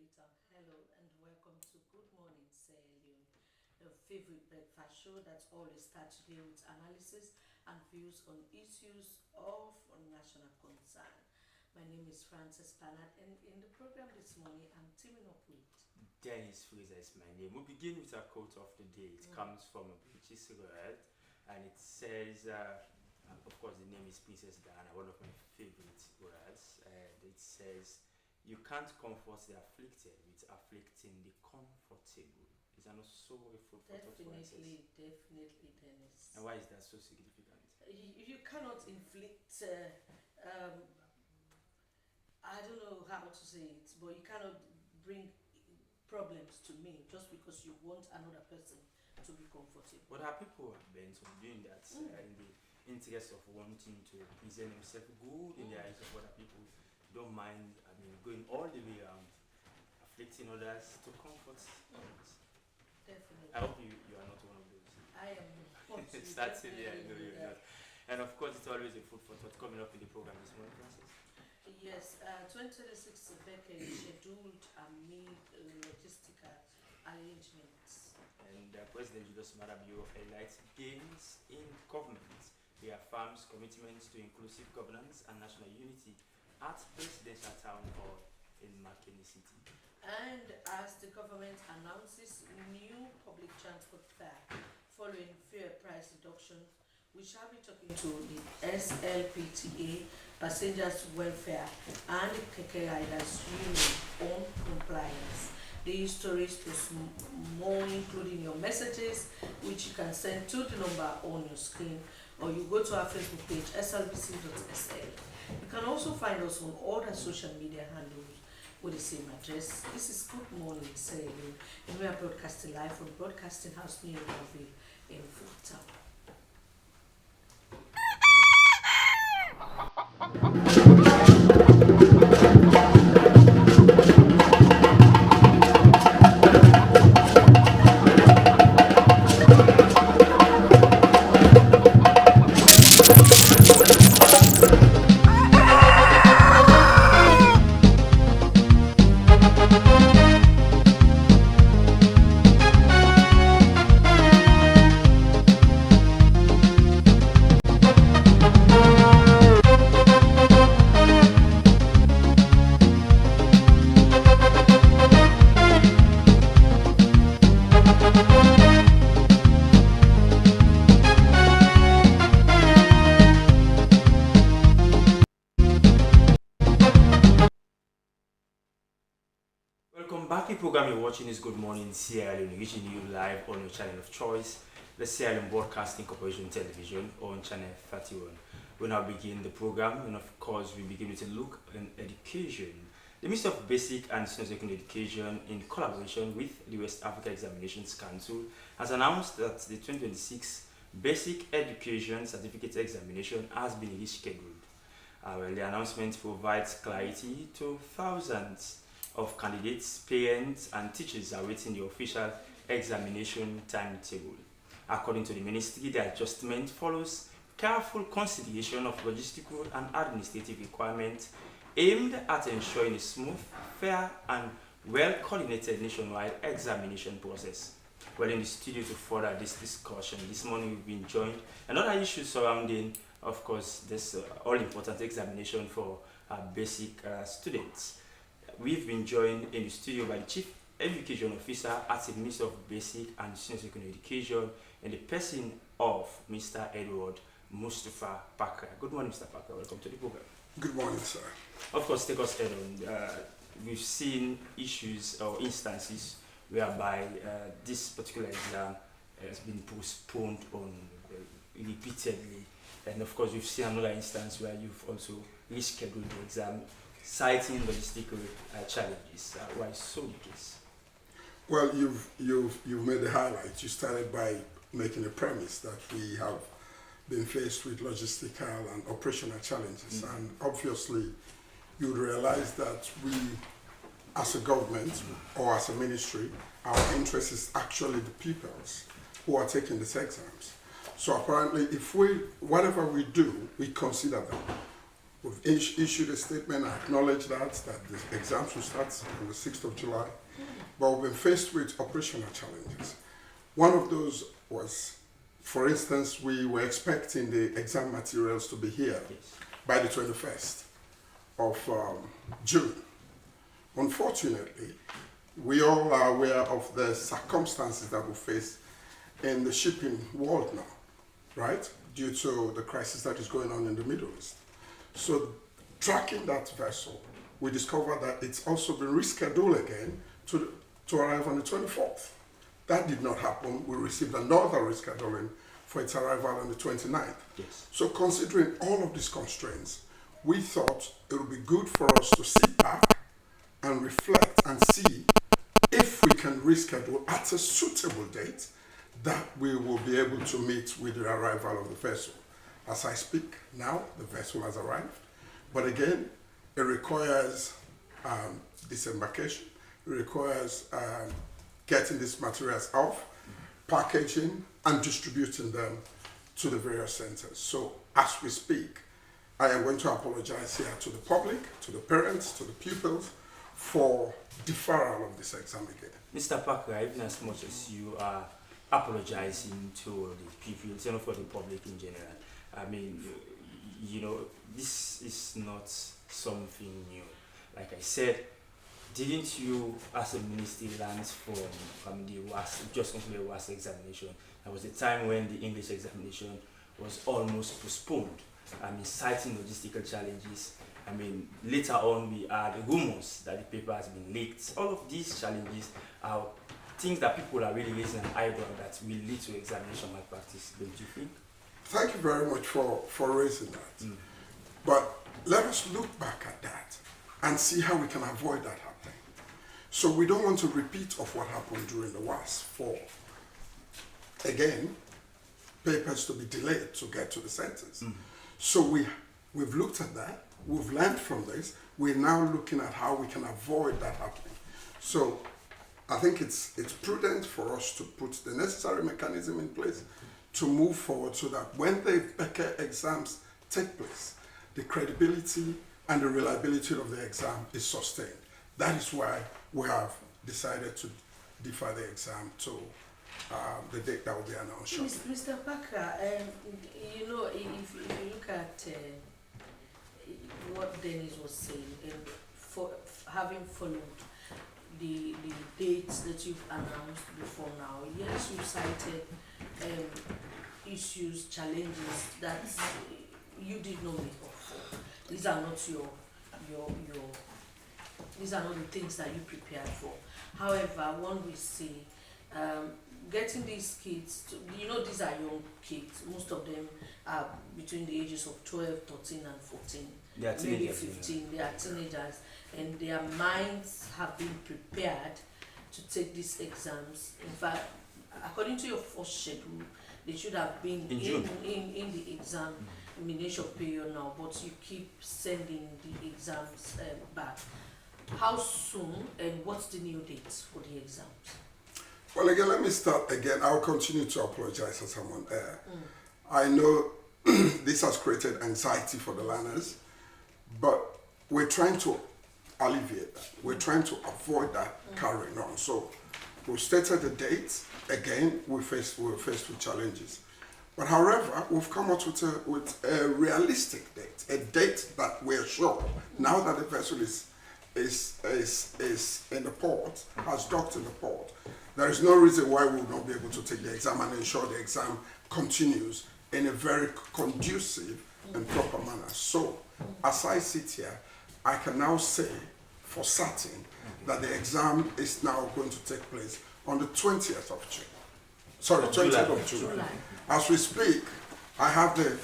Hello and welcome to Good Morning Sierra Leone, your favorite breakfast show that always starts today with analysis and views on issues of national concern. My name is Frances Bernard, and in the program this morning, I'm teaming up with. Dennis Fraser is my name. We begin with a quote of the day. It comes from a British word, and it says, of course, the name is Princess Diana, one of my favorite words. And it says, "You can't comfort the afflicted with afflicting the comfortable." Is that not so a food for thought, Francis? Definitely, Dennis. And why is that so significant? You cannot inflict, I don't know how to say it, but you cannot bring problems to me just because you want another person to be comfortable. But our people are bent on doing that in the interest of wanting to present themselves good in the eyes of other people. Don't mind, going all the way around, afflicting others to comfort others. Definitely. I hope you are not one of those. I am not. It's starting here, I know you're not. And of course, it's always a food for thought coming up in the program this morning, Francis. Yes, 2026 Rebecca is scheduled amid logistical arrangements. And President Julius Madabio highlights gains in government. He affirms commitments to inclusive governance and national unity at Presidential Town Hall in Makeni City. And as the government announces new public transport fare following fare price reductions, we shall be talking to the SLPTA, Passengers Welfare, and the Keke Riders Union on compliance. These stories plus more, including your messages, which you can send to the number on your screen, or you go to our Facebook page, slbc.sl. You can also find us on all the social media handles with the same address. This is Good Morning Sierra Leone, and we are broadcasting live from Broadcasting House near Melville in Freetown. Welcome back. The program you're watching is Good Morning Sierra Leone, reaching you live on your channel of choice, the Sierra Leone Broadcasting Corporation Television on channel 31. We now begin the program, and of course, we begin with a look in education. The Ministry of Basic and Senior Secondary Education, in collaboration with the West Africa Examinations Council, has announced that the 2026 Basic Education Certificate Examination has been rescheduled. The announcement provides clarity to thousands of candidates, parents, and teachers awaiting the official examination timetable. According to the ministry, the adjustment follows careful consideration of logistical and administrative requirements aimed at ensuring a smooth, fair, and well-coordinated nationwide examination process. Well, in the studio to further this discussion, this morning we've been joined another issue surrounding, of course, this all-important examination for basic students. We've been joined in the studio by the Chief Education Officer at the Ministry of Basic and Senior Secondary Education, in the person of Mr. Edward Mustafa Parker. Good morning, Mr. Parker. Welcome to the program. Good morning, sir. Of course, take us head on. We've seen issues or instances whereby this particular exam has been postponed on repeatedly, and of course, we've seen another instance where you've also rescheduled the exam, citing logistical challenges. Why so the case? Well, you've made the highlight. You started by making a premise that we have been faced with logistical and operational challenges, and obviously you would realize that we, as a government or as a ministry, our interest is actually the pupils who are taking these exams. So apparently, if whatever we do, we consider them. We've issued a statement, I acknowledge that the exams will start on the 6th of July, but we've been faced with operational challenges. One of those was, for instance, we were expecting the exam materials to be here by the 21st of June. Unfortunately, we all are aware of the circumstances that we face in the shipping world now, right? Due to the crisis that is going on in the Middle East. So tracking that vessel, we discovered that it's also been rescheduled again to arrive on the 24th. That did not happen. We received another rescheduling for its arrival on the 29th. Yes. So considering all of these constraints, we thought it would be good for us to sit back and reflect and see if we can reschedule at a suitable date that we will be able to meet with the arrival of the vessel. As I speak now, the vessel has arrived, but again, it requires disembarkation, it requires getting these materials off, packaging, and distributing them to the various centers. So as we speak, I am going to apologize here to the public, to the parents, to the pupils, for deferral of this exam again. Mr. Parker, even as much as you are apologizing to the pupils and for the public in general, I mean, you know, this is not something new. Like I said, didn't you, as a ministry, learn from the WAS, just completed WAS examination? There was a time when the English examination was almost postponed. I mean, citing logistical challenges. I mean, later on we had rumors that the paper has been leaked. All of these challenges are things that people are really raising an eyebrow that will lead to examination malpractice, don't you think? Thank you very much for raising that. But let us look back at that and see how we can avoid that happening. So we don't want to repeat of what happened during the WAS for, again, papers to be delayed to get to the centers. So we've looked at that, we've learned from this, we're now looking at how we can avoid that happening. So I think it's prudent for us to put the necessary mechanism in place to move forward so that when the Becker exams take place, the credibility and the reliability of the exam is sustained. That is why we have decided to defer the exam to the date that will be announced shortly. Mr. Parker, you know, if you look at what Dennis was saying, and for having followed the dates that you've announced before now, yes, you cited issues, challenges that you did not make up for. These are not these are not the things that you prepared for. However, one will say, getting these kids, you know, these are young kids. Most of them are between the ages of 12, 13 and 14. They are maybe teenagers, 15, they are teenagers, and their minds have been prepared to take these exams. In fact, according to your first schedule, they should have been in the examination period now, but you keep sending the exams back. How soon and what's the new date for the exams? Well, again, let me start again. I'll continue to apologize as I'm on air. I know this has created anxiety for the learners, but we're trying to alleviate that. We're trying to avoid that carrying on. So we've stated the date. Again, we're faced with challenges. But however, we've come up with a realistic date, a date that we're sure, now that the vessel is in the port, has docked in the port, there is no reason why we will not be able to take the exam and ensure the exam continues in a very conducive and proper manner. So, as I sit here, I can now say for certain that the exam is now going to take place on the 20th of June. Sorry, 20th of July. As we speak, I have the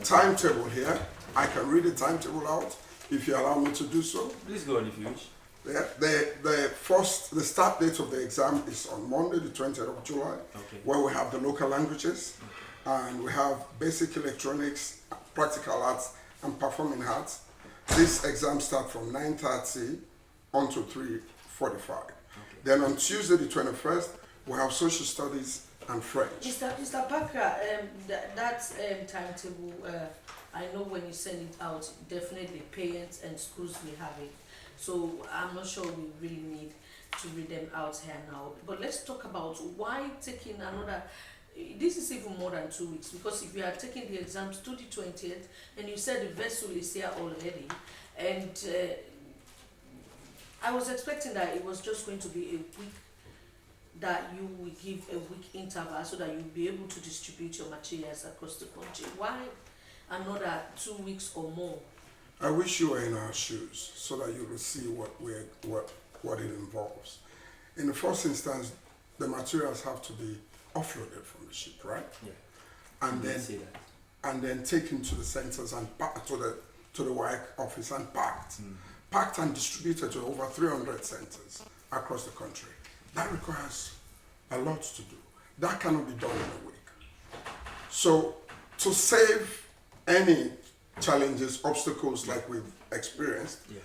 timetable here. I can read the timetable out if you allow me to do so. Please go on if you wish. The start date of the exam is on Monday, the 20th of July, where we have the local languages, and we have basic electronics, practical arts, and performing arts. This exam starts from 9:30 until 3:45. Then on Tuesday, the 21st, we have social studies and French. Mr. Parker, that timetable I know when you send it out, definitely parents and schools will have it. So I'm not sure we really need to read them out here now. But let's talk about why taking another. This is even more than 2 weeks, because if you are taking the exams to the 20th and you said the vessel is here already, and I was expecting that it was just going to be a week, that you will give a week interval so that you'll be able to distribute your materials across the country. Why another 2 weeks or more? I wish you were in our shoes so that you will see what it involves. In the first instance, the materials have to be offloaded from the ship, right? Yeah. And You then see that. and then taken to the centers and to the WAEC office and packed and distributed to over 300 centers across the country. That requires a lot to do. That cannot be done in a week. So to save any challenges, obstacles like we've experienced, Yeah.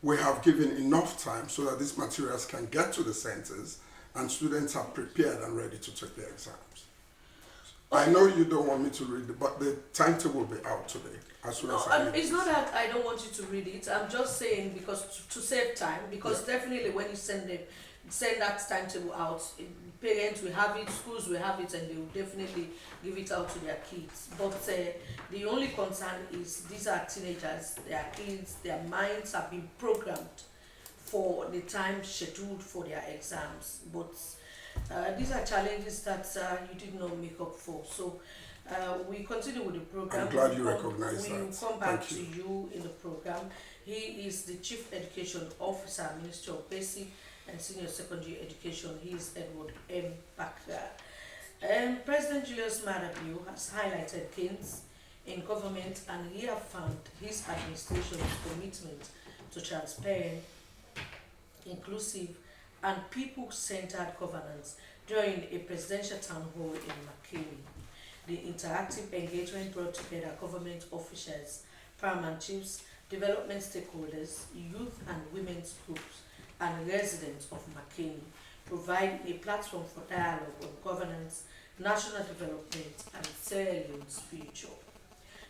we have given enough time so that these materials can get to the centers and students are prepared and ready to take their exams. I know you don't want me to read it, but the timetable will be out today as soon No, as I read it's this. not that I don't want you to read it. I'm just saying because to save time. Because definitely when you send that timetable out, parents will have it, schools will have it, and they will definitely give it out to their kids. But the only concern is these are teenagers, their kids, their minds have been programmed for the time scheduled for their exams. But these are challenges that you did not make up for. So we continue with the program. I'm glad you recognize We will that. come back Thank to you. you in the program. He is the Chief Education Officer, Ministry of Basic and Senior Secondary Education. He is Edward M. Bakra. President Julius Maada Bio has highlighted gains in government and reaffirmed his administration's commitment to transparent, inclusive and people-centered governance during a presidential town hall in McKinney. The interactive engagement brought together government officials, paramount chiefs, development stakeholders, youth and women's groups, and residents of McKinney, providing a platform for dialogue on governance, national development, and Sierra Leone's future.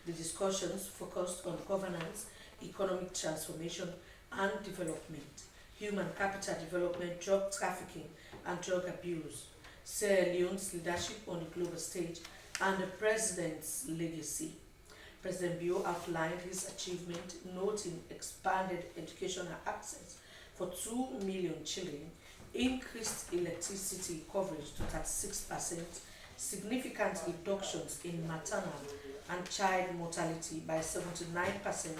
The discussions focused on governance, economic transformation and development, human capital development, drug trafficking and drug abuse, Sierra Leone's leadership on the global stage, and the President's legacy. President Bio outlined his achievement, noting expanded educational access for 2 million children, increased electricity coverage to 36%, significant reductions in maternal and child mortality by 79%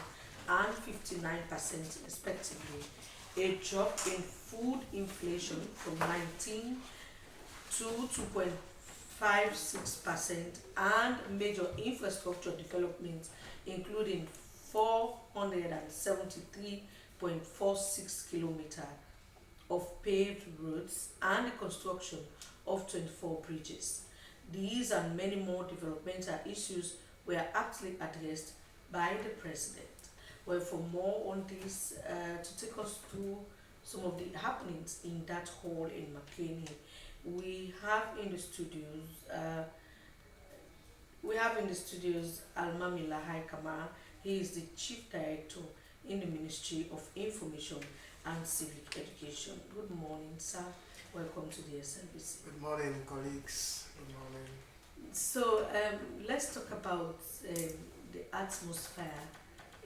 and 59% respectively, a drop in food inflation from 19 to 2.56%, and major infrastructure development including 473.46 kilometers of paved roads and the construction of 24 bridges. These and many more developmental issues were aptly addressed by the President. Well, for more on this, to take us through some of the happenings in that hall in McKinney, we have in the studios Almami Lahai Kamara. He is the Chief Director in the Ministry of Information and Civic Education. Good morning, sir. Welcome to the SLBC. Good morning, colleagues. Good morning. So let's talk about the atmosphere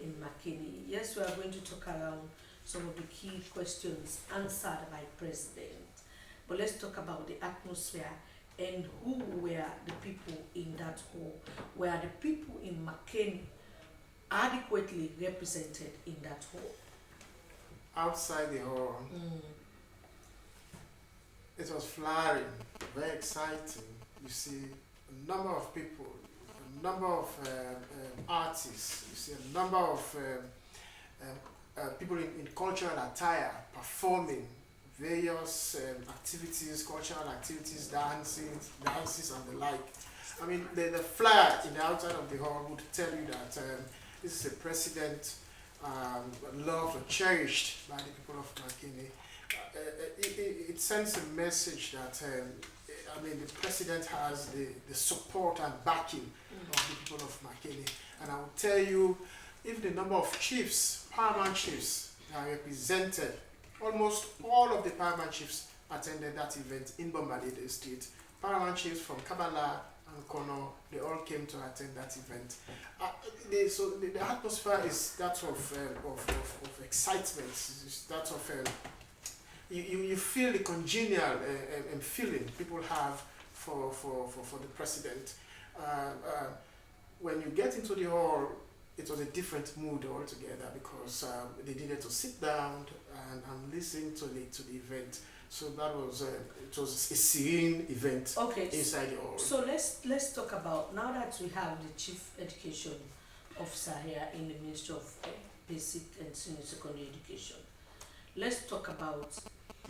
in McKinney. Yes, we are going to talk around some of the key questions answered by President. But let's talk about the atmosphere and who were the people in that hall. Were the people in McKinney adequately represented in that hall? Outside the hall, it was flaring, very exciting. You see a number of people, a number of artists, you see a number of people in cultural attire performing various activities, cultural activities, dances and the like. I mean, the flyer in the outside of the hall would tell you that this is a president loved or cherished by the people of McKinney. It sends a message that I mean, the president has the support and backing of the people of Makeni. And I will tell you, even the number of chiefs, paramount chiefs, that are represented, almost all of the paramount chiefs attended that event in Bombalede State. Paramount chiefs from Kabbalah and Kono, they all came to attend that event. So the atmosphere is that of excitement, it's that of you feel the congenial feeling people have for the president. When you get into the hall, it was a different mood altogether because they needed to sit down and listen to the event. So that was it was a serene event inside the hall. So let's talk about, now that we have the Chief Education Officer here in the Ministry of Basic and Senior Secondary Education. Let's talk about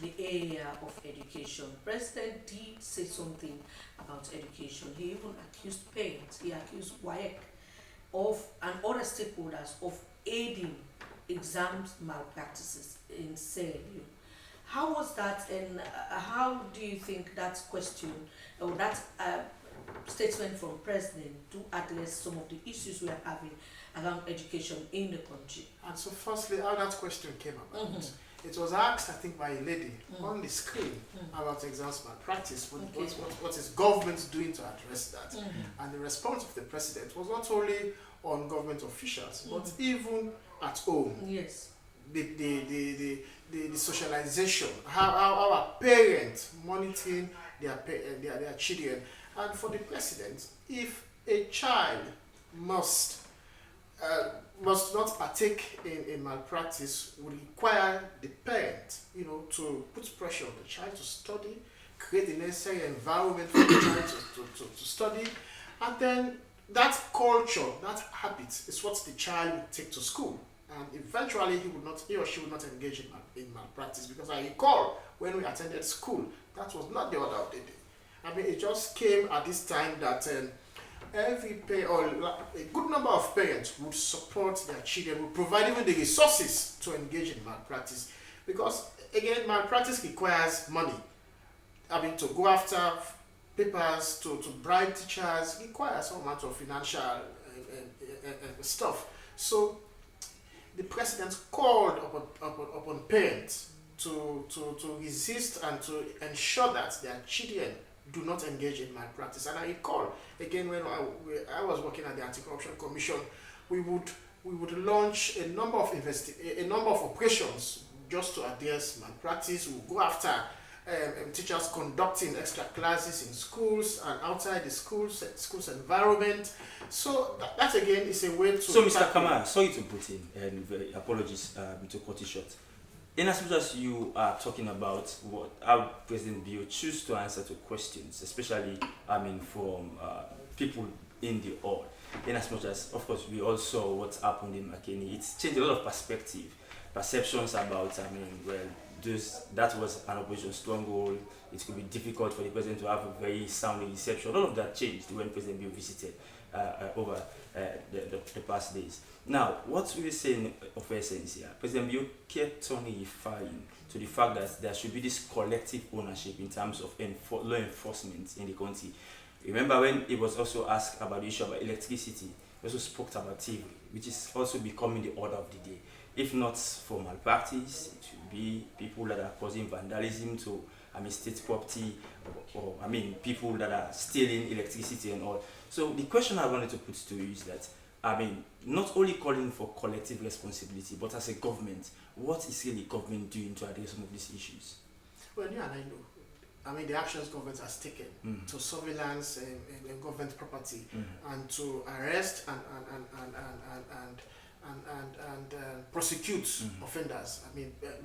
the area of education. President did say something about education. He even accused parents, he accused WAEC of and other stakeholders of aiding exams malpractices in CLU. How was that, and how do you think that question or that statement from President to address some of the issues we are having around education in the country? And so firstly, how that question came about. It was asked, I think, by a lady on the screen about exams malpractice. What is government doing to address that? And the response of the president was not only on government officials, but even at home. Yes. The socialization, how our parents monitoring their children. And for the president, if a child must not partake in malpractice, would require the parent, to put pressure on the child to study, create the necessary environment for the child to study, and then that culture, that habit is what the child will take to school. And eventually he or she would not engage in malpractice, because I recall when we attended school, that was not the order of the day. I mean, it just came at this time that every parent, or a good number of parents, would support their children, would provide even the resources to engage in malpractice. Because again, malpractice requires money. I mean, to go after papers, to bribe teachers, requires some amount of financial stuff. So the president called upon parents to resist and to ensure that their children do not engage in malpractice. And I recall, again, when I was working at the Anti-Corruption Commission, we would launch a number of operations just to address malpractice. We would go after teachers conducting extra classes in schools and outside the schools environment. So that again is a way to... So Mr. Kamara, sorry to put in, and apologies to cut it short. In as much as you are talking about how President Bio choose to answer to questions, especially from people in the hall, in as much as, of course, we all saw what happened in Makeni, it's changed a lot of perceptions about, that was an operation stronghold. It could be difficult for the president to have a very sound reception. All of that changed when President Bio visited over the past days. Now, what we were saying of essence here, President Bio kept on referring to the fact that there should be this collective ownership in terms of law enforcement in the country. Remember when he was also asked about the issue about electricity, he also spoke about TV, which is also becoming the order of the day. If not for malpractice, it should be people that are causing vandalism to state property, or people that are stealing electricity and all. So the question I wanted to put to you is that, not only calling for collective responsibility, but as a government, what is really government doing to address some of these issues? Well, yeah, and I know. The actions government has taken to surveillance and government property, and to arrest and prosecute offenders,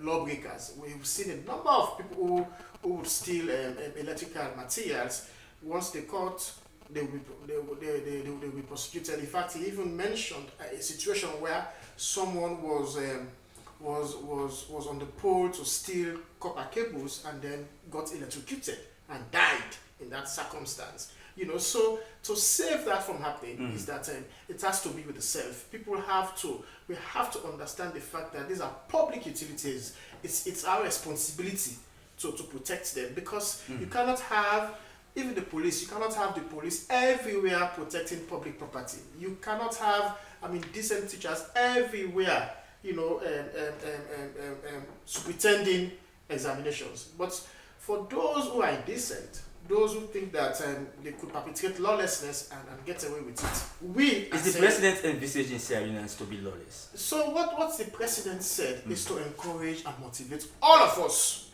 lawbreakers. We've seen a number of people who would steal electrical materials. Once they caught, they will be prosecuted. In fact, he even mentioned a situation where someone was on the pole to steal copper cables and then got electrocuted and died in that circumstance. So to save that from happening is that it has to be with the self. We have to understand the fact that these are public utilities. It's our responsibility to protect them, because you cannot have even the police, you cannot have the police everywhere protecting public property. You cannot have, decent teachers everywhere, superintending examinations. But for those who are decent, those who think that they could perpetrate lawlessness and get away with it, is the president envisaging Sierra Leoneans to be lawless? So what the president said is to encourage and motivate all of us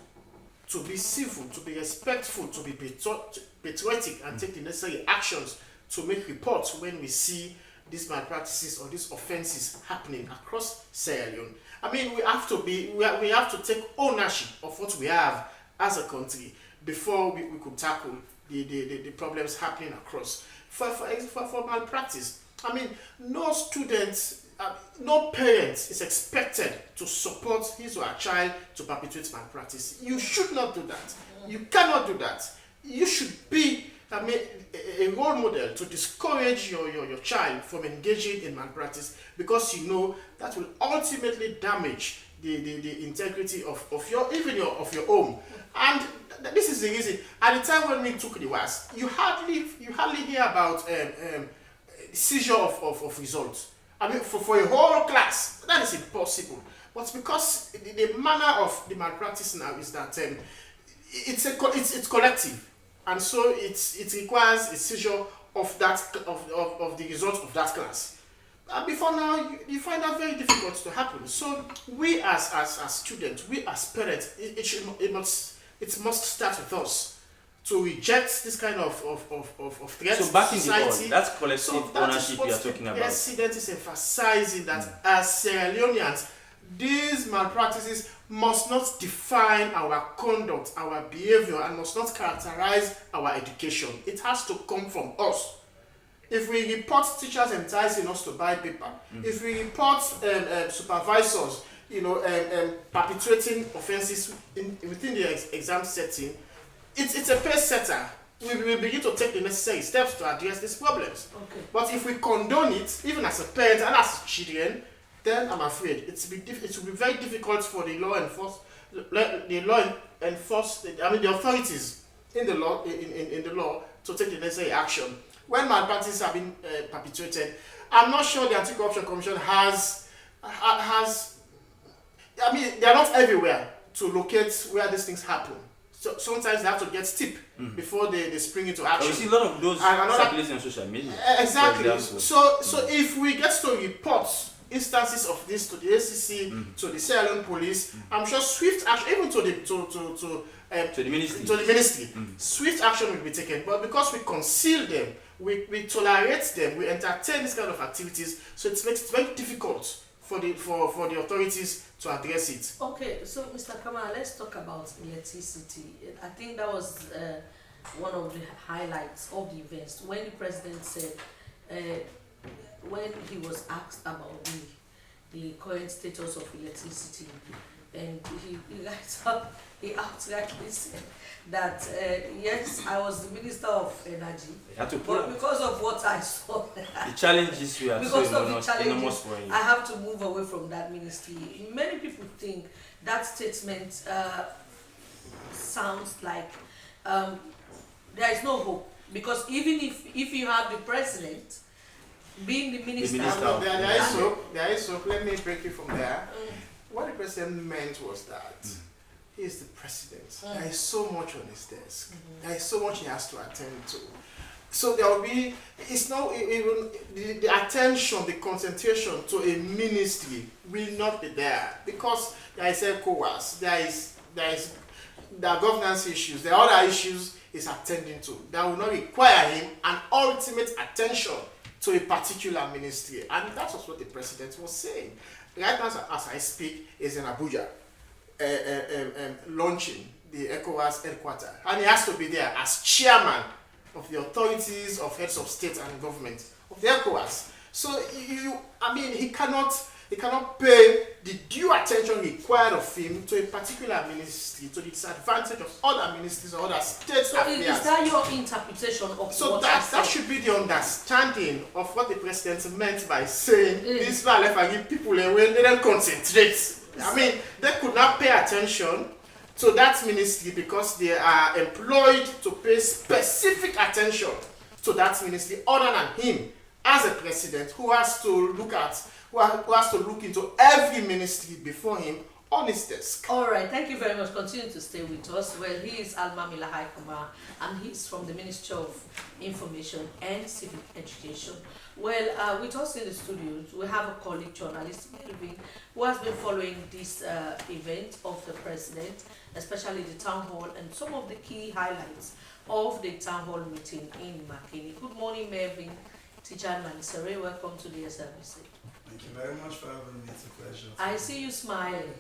to be civil, to be respectful, to be patriotic, and take the necessary actions to make reports when we see these malpractices or these offenses happening across Sierra Leone. We have to take ownership of what we have as a country before we could tackle the problems happening across. For malpractice, no student, no parent is expected to support his or her child to perpetrate malpractice. You should not do that. You cannot do that. You should be a role model to discourage your child from engaging in malpractice, because you know that will ultimately damage the integrity of your home. And this is the reason. At the time when we took the WAS, you hardly hear about seizure of results. For a whole class, that is impossible. But because the manner of the malpractice now is that it's collective, and so it requires a seizure of the results of that class. Before now, you find that very difficult to happen. So we as students, we as parents, it must start with us to reject this kind of threats. So back in society. that's collective ownership you are talking The about. president is emphasizing that as Sierra Leoneans, these malpractices must not define our conduct, our behavior, and must not characterize our education. It has to come from us. If we report teachers enticing us to buy paper, if we report supervisors, perpetrating offenses within the exam setting, it's a pace setter. We will begin to take the necessary steps to address these problems. Okay. But if we condone it, even as a parent and as children, then I'm afraid it will be very difficult for the authorities in the law to take the necessary action. When malpractices have been perpetrated, I'm not sure the Anti-Corruption Commission has. They are not everywhere to locate where these things happen. So sometimes they have to get steep before they spring into action. You see a lot of those circulating on social media. Exactly. So if we get to report instances of this to the ACC, to the Sierra Leone police, I'm sure swift action, even to the ministry, swift action will be taken. But because we conceal them, we tolerate them, we entertain this kind of activities, so it makes it very difficult for the authorities to address it. Okay, so Mr. Kamara, let's talk about electricity. I think that was one of the highlights of the events when the president said, when he was asked about the current status of electricity, and he outrightly said that yes, I was the Minister of Energy, but because of what I saw, the challenges we are so enormous for you. I have to move away from that ministry. Many people think that statement sounds like there is no hope, because even if you have the president being the minister, there is hope. Let me break you from there. What the president meant was that he is the president. There is so much on his desk. There is so much he has to attend to. So there will be, it's not even the attention, the concentration to a ministry will not be there, because there is ECOWAS, there are governance issues, there are other issues he's attending to that will not require him an ultimate attention to a particular ministry. And that was what the president was saying. Right now, as I speak, is in Abuja, launching the ECOWAS headquarters, and he has to be there as chairman of the authorities of heads of state and government of the ECOWAS. So he cannot pay the due attention required of him to a particular ministry to the disadvantage of other ministries or other states. So is that your interpretation of so what that should be the understanding of what the president meant by saying this man left and give people away, they don't concentrate. They could not pay attention to that ministry because they are employed to pay specific attention to that ministry other than him as a president who has to look into every ministry before him on his desk. All right, thank you very much. Continue to stay with us. Well, he is Almamila Haikuma, and he's from the Ministry of Information and Civic Education. Well, with us in the studio, we have a colleague journalist, Melvin, who has been following this event of the president, especially the town hall, and some of the key highlights of the town hall meeting in Makeni. Good morning, Melvin. Tijan Manisere, welcome to the SLBC. Thank you very much for having me. It's a pleasure. I see you smiling.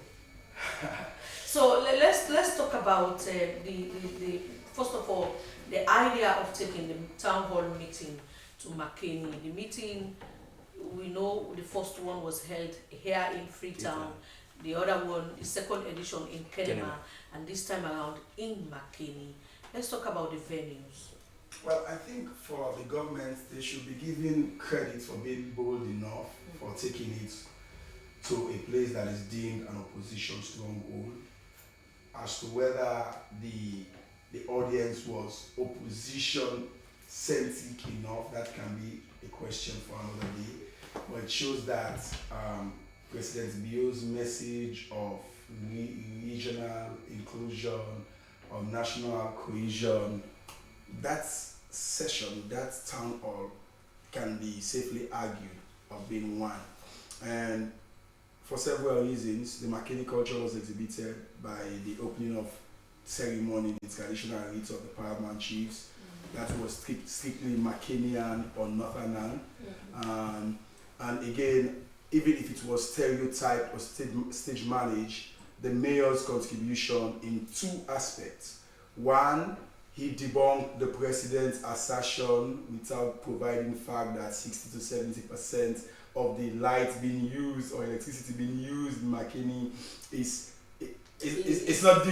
So let's talk about the first of all the idea of taking the town hall meeting to Makeni. The meeting, we know the first one was held here in Freetown, the other one, the second edition in Kenema, and this time around in Makeni. Let's talk about the venues. Well, I think for the government, they should be given credit for being bold enough for taking it to a place that is deemed an opposition stronghold. As to whether the audience was opposition centric enough, that can be a question for another day. But it shows that President Bio's message of regional inclusion, of national cohesion, that session, that town hall can be safely argued of being one. And for several reasons, the Makeni culture was exhibited by the opening of ceremony, the traditional rites of the paramount chiefs. That was strictly Makenian or Northern. And again, even if it was stereotyped or stage managed, the mayor's contribution in two aspects. One, he debunked the president's assertion without providing fact that 60 to 70% of the light being used or electricity being used in Makeni it's not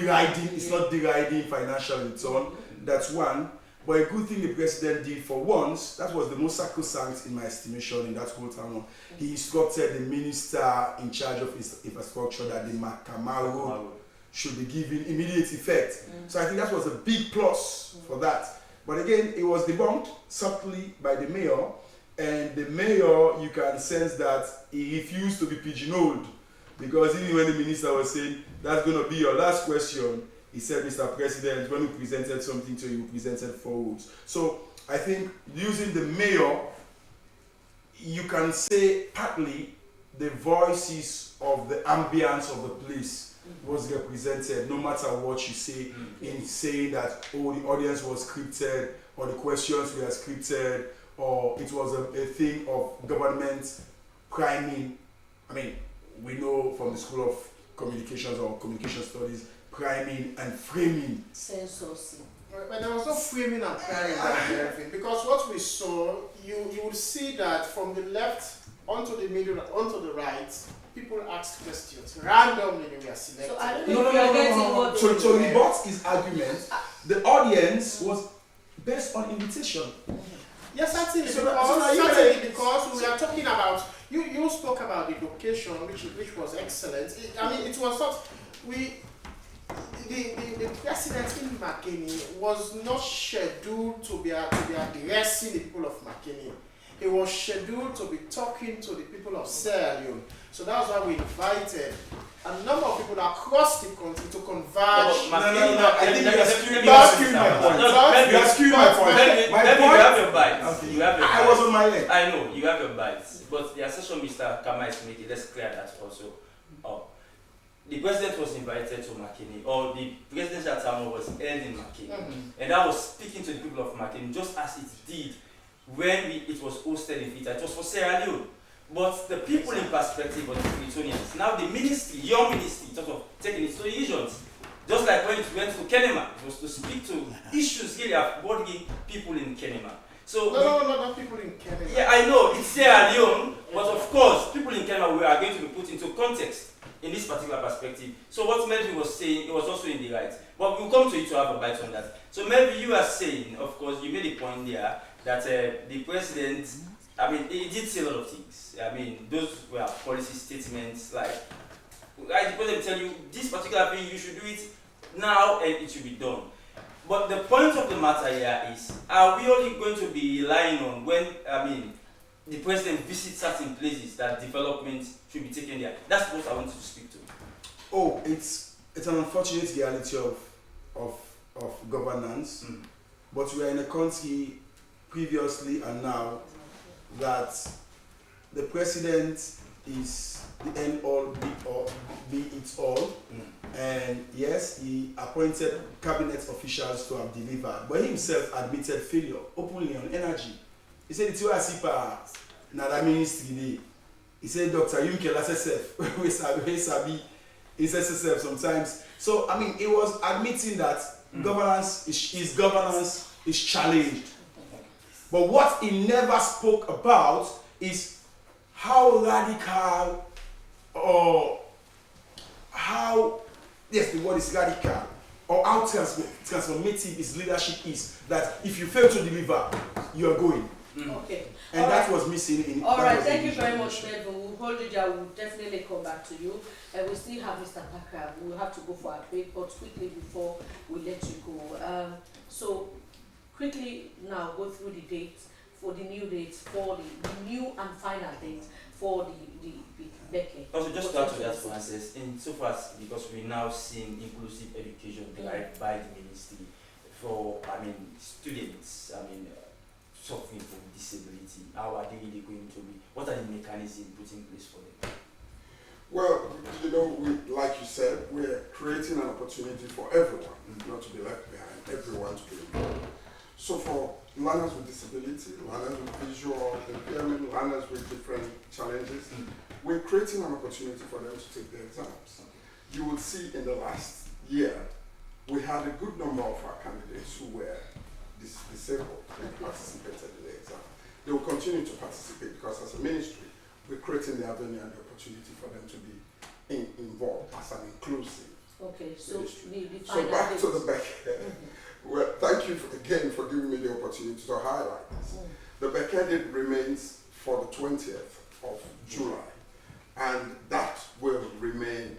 deriving financial return. That's one. But a good thing the president did for once, that was the most sacrosanct in my estimation in that whole town. He instructed the minister in charge of infrastructure that the Makama should be given immediate effect. So I think that was a big plus for that. But again, it was debunked subtly by the mayor, and the mayor, you can sense that he refused to be pigeonholed, because even when the minister was saying, that's going to be your last question, he said, Mr. President, when we presented something to you, we presented forwards. So I think using the mayor, you can say partly the voices of the ambience of the place was represented, no matter what you say, in saying that, oh, the audience was scripted, or the questions were scripted, or it was a thing of government priming. I mean, we know from the School of Communications or Communication Studies, priming and framing. Censorship. But there was no framing and priming and everything, because what we saw, you would see that from the left onto the middle, onto the right, people asked questions randomly. They were selected. So I don't know if you are getting what. So he bought his argument. The audience was based on invitation. Yes, certainly, because we are talking about, you spoke about the location, which was excellent. It was not, the president in Makeni was not scheduled to be addressing the people of Makeni. He was scheduled to be talking to the people of Sierra Leone. So that's why we invited a number of people across the country to converge. No, I think you're skewing my point. You're skewing my point. You have your bites. Okay. You have your bites. I was on my leg. I know, you have your bites. But the assertion Mr. Kama is making, let's clear that also. The president was invited to Makeni, or the presidential town was held in Makeni. And that was speaking to the people of Makeni, just as it did when it was hosted in Freetown. It was for Sierra Leone. But the people in perspective of the Freetonians, now the ministry, your ministry, sort of taking it to the regions. Just like when it went to Kenema, it was to speak to issues really of bothering people in Kenema. So not people in Kenema. Yeah, I know, it's Sierra Leone, but of course, people in Kenema are going to be put into context in this particular perspective. So what Melvin was saying, it was also in the right. But we'll come to it to have a bite on that. So Melvin, you are saying, of course, you made a point there, that the president, he did say a lot of things. Those were policy statements, like the president tell you, this particular thing, you should do it now and it should be done. But the point of the matter here is, are we only going to be relying on when, the president visits certain places that development should be taken there? That's what I wanted to speak to. Oh, it's an unfortunate reality of governance, but we are in a country previously and now that the president is the end all be it all, and yes, he appointed cabinet officials to have delivered, but he himself admitted failure openly on energy. He said it's na that ministry dey. He said Dr. Yunke SSF we sabi is SSF sometimes. So I mean, it was admitting that governance is challenged. But what he never spoke about is how radical or how, yes, the word is radical, or how transformative his leadership is. That if you fail to deliver, you are going. Okay. And All that right. was missing in. All that right, was thank you in very the much, Melvin. We'll hold you there. We'll definitely come back to you. We still have Mr. Packer. We'll have to go for a break, but quickly before we let you go. So, quickly now go through the dates for the new dates, for the new and final dates for the Becky. Also, just to add to that, Francis, in so far as, because we're now seeing inclusive education derived by the ministry for, students, suffering from disability, how are they really going to be, what are the mechanisms put in place for them? Well, like you said, we're creating an opportunity for everyone not to be left behind, everyone to be involved. So for learners with disability, learners with visual impairment, learners with different challenges, we're creating an opportunity for them to take their exams. You will see in the last year, we had a good number of our candidates who were disabled and participated in the exam. They will continue to participate because as a ministry, we're creating the avenue and the opportunity for them to be involved as an inclusive. Okay, so ministry. the So final back dates. to the back. Well, thank you again for giving me the opportunity to highlight this. The Becker date remains for the 20th of July, and that will remain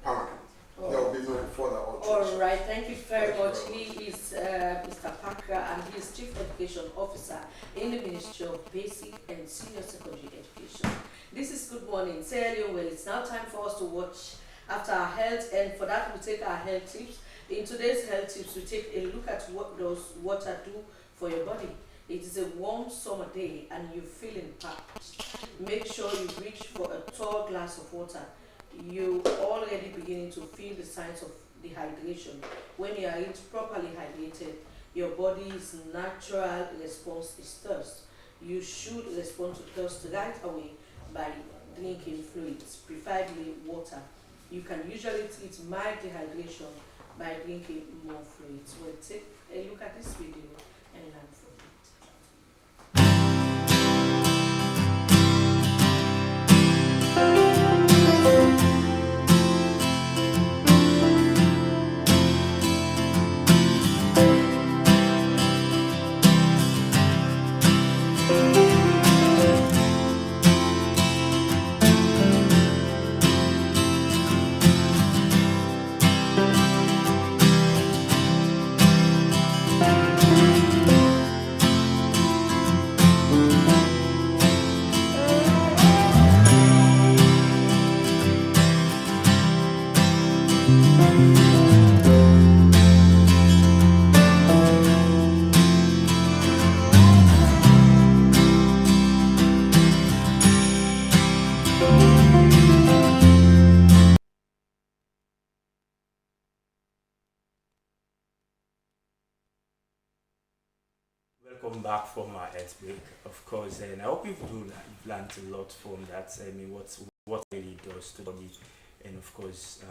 permanent. There will be no further alterations. All right, thank you very Thank you much. very He is Mr. Packer, and he is Chief Education Officer in the Ministry of Basic and Senior Secondary Education. This is Good Morning Sierra Leone. Well, it's now time for us to watch after our health, and for that we take our health tips. In today's health tips, we take a look at what does water do for your body. It is a warm summer day and you're feeling parched. Make sure you reach for a tall glass of water. You're already beginning to feel the signs of dehydration. When you are properly hydrated, your body's natural response is thirst. You should respond to thirst right away by drinking fluids, preferably water. You can usually treat mild dehydration by drinking more fluids. We'll take a look at this video and learn from it. Welcome back from our health break, of course, and I hope you've learned a lot from that. What really does to the body, and of course,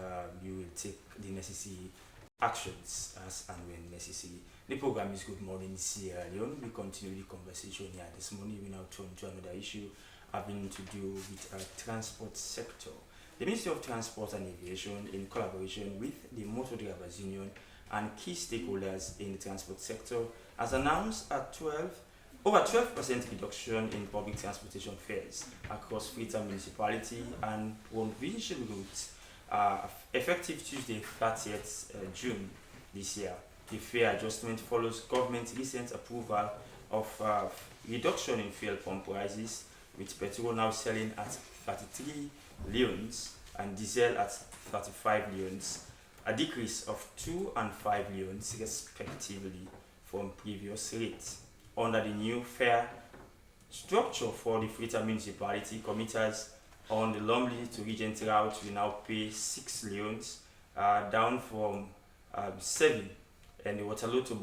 you will take the necessary actions as and when necessary. The program is Good Morning Sierra Leone. We continue the conversation here this morning. We now turn to another issue having to do with our transport sector. The Ministry of Transport and Aviation, in collaboration with the Motor Drivers Union and key stakeholders in the transport sector, has announced over 12% reduction in public transportation fares across Freetown municipality and provincial routes Effective Tuesday, 30th June this year. The fare adjustment follows government's recent approval of reduction in fuel pump prices, with petrol now selling at 33 leones and diesel at 35 leones, a decrease of 2 and 5 leones respectively from previous rates. Under the new fare structure for the Freetown municipality, commuters on the Lumley to Regent route will now pay 6 leones, down from 7, and the Waterloo to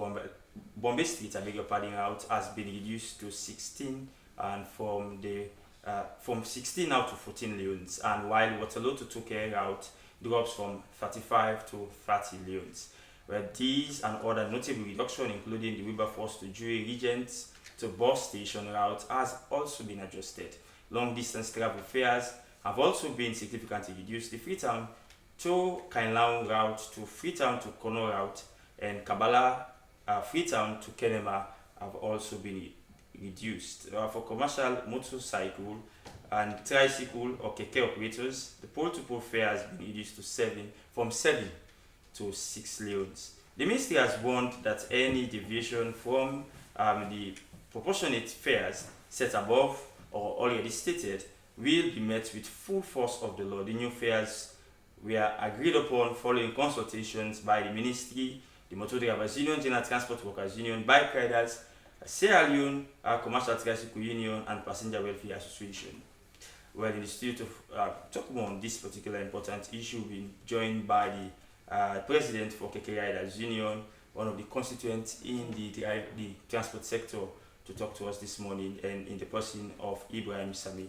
Bombay Street, I beg your pardon, route has been reduced to 16, and from 16 now to 14 leones, and while Waterloo to Tokyo route drops from 35 to 30 leones. Where these and other notable reduction, including the Wilberforce to Jewel Regent to bus station route, has also been adjusted. Long distance travel fares have also been significantly reduced. The Freetown to Kainlao route to Freetown to Kono route and Kabbalah Freetown to Kenema have also been reduced. For commercial motorcycle and tricycle or keke operators, the pole-to-pole fare has been reduced to from 7 to 6 leones. The ministry has warned that any deviation from the proportionate fares set above or already stated will be met with full force of the law. The new fares were agreed upon following consultations by the ministry, the Motor Drivers Union, General Transport Workers Union, Bike Riders, Sierra Leone, Commercial Tricycle Union, and Passenger Welfare Association. Well, in the studio to talk more on this particular important issue, we've been joined by the President for KK Riders Union, one of the constituents in the transport sector, to talk to us this morning, and in the person of Ibrahim Say.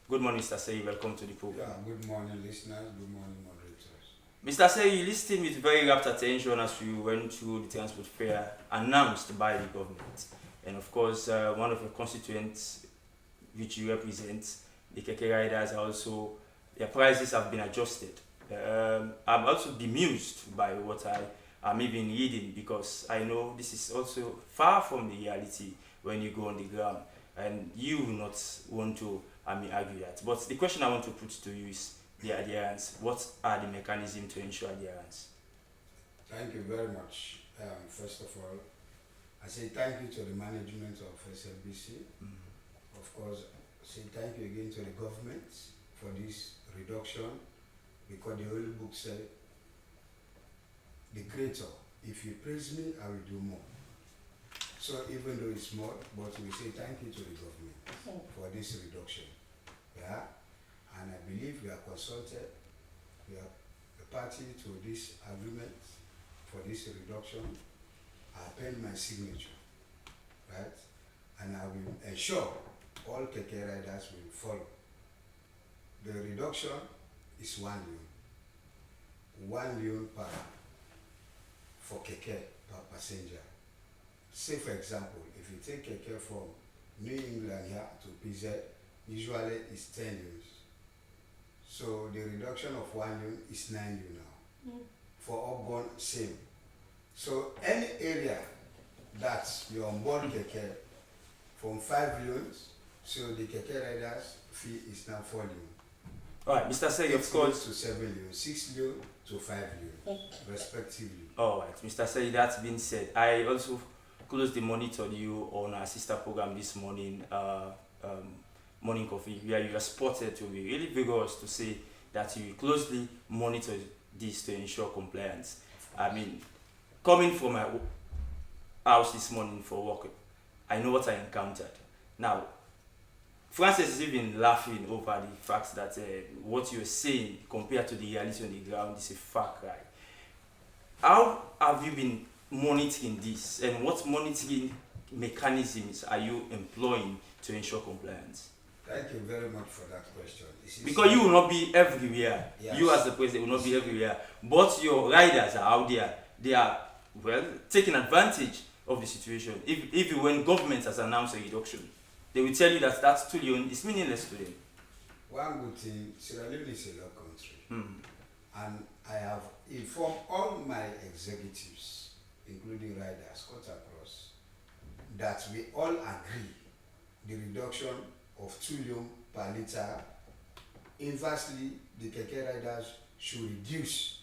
Good morning, Mr. Say. Welcome to the program. Yeah, good morning, listeners. Good morning, moderators. Mr. Say, you listened with very rapt attention as we went through the transport fair announced by the government. And of course, one of your constituents, which you represent, the KK Riders, their prices have been adjusted. I'm also bemused by what I am even reading, because I know this is also far from the reality when you go on the ground, and you will not want to argue that. But the question I want to put to you is the adherence. What are the mechanisms to ensure adherence? Thank you very much. First of all, I say thank you to the management of SLBC. Of course, I say thank you again to the government for this reduction, because the old book said, the greater, if you praise me, I will do more. So even though it's small, but we say thank you to the government for this reduction. Yeah, and I believe we are consulted, we are a party to this agreement for this reduction. I append my signature, right? And I will ensure all KK riders will follow. The reduction is 1 leone. 1 leone for KK per passenger. Say for example, if you take KK from New England here to PZ, usually it's 10 leones. So the reduction of 1 leone is 9 leone now. For upbound, same. So any area that you're on board KK from 5 leones, so the KK riders fee is now 4 leone. All right, Mr. Say, of course. To 7 leone, 6 leone to 5 leone, respectively. All right, Mr. Say, that's been said. I also closely monitored you on our sister program this morning, Morning Coffee, where you are spotted to be really vigorous to say that you closely monitor this to ensure compliance. I mean, coming from my house this morning for work, I know what I encountered. Now, Francis is even laughing over the fact that what you're saying compared to the reality on the ground is a far cry. How have you been monitoring this, and what monitoring mechanisms are you employing to ensure compliance? Thank you very much for that question. Because you will not be everywhere. Yes. You as the president will not be everywhere. But your riders are out there. They are, well, taking advantage of the situation. If when government has announced a reduction, they will tell you that that 2 leone is meaningless to them. One good thing, Sierra Leone is a law country. And I have informed all my executives, including riders, cut across, that we all agree the reduction of 2 leone per litre inversely, the keke riders should reduce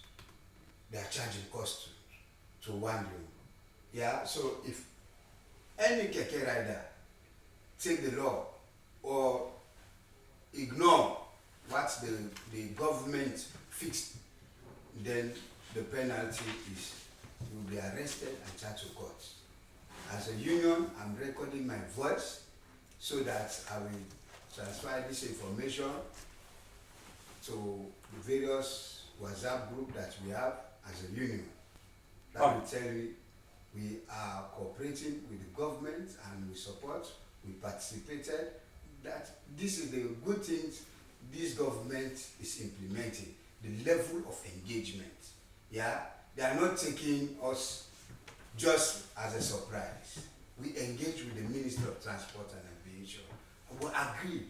their charging cost to 1 euro. Yeah, so if any keke rider take the law or ignore what the government fixed, then the penalty is you will be arrested and charged to court. As a union, I'm recording my voice so that I will transfer this information to the various WhatsApp group that we have as a union. That will tell you we are cooperating with the government and we support, we participated, that this is the good things this government is implementing, the level of engagement. Yeah, they are not taking us just as a surprise. We engage with the Minister of Transport and Aviation. We agree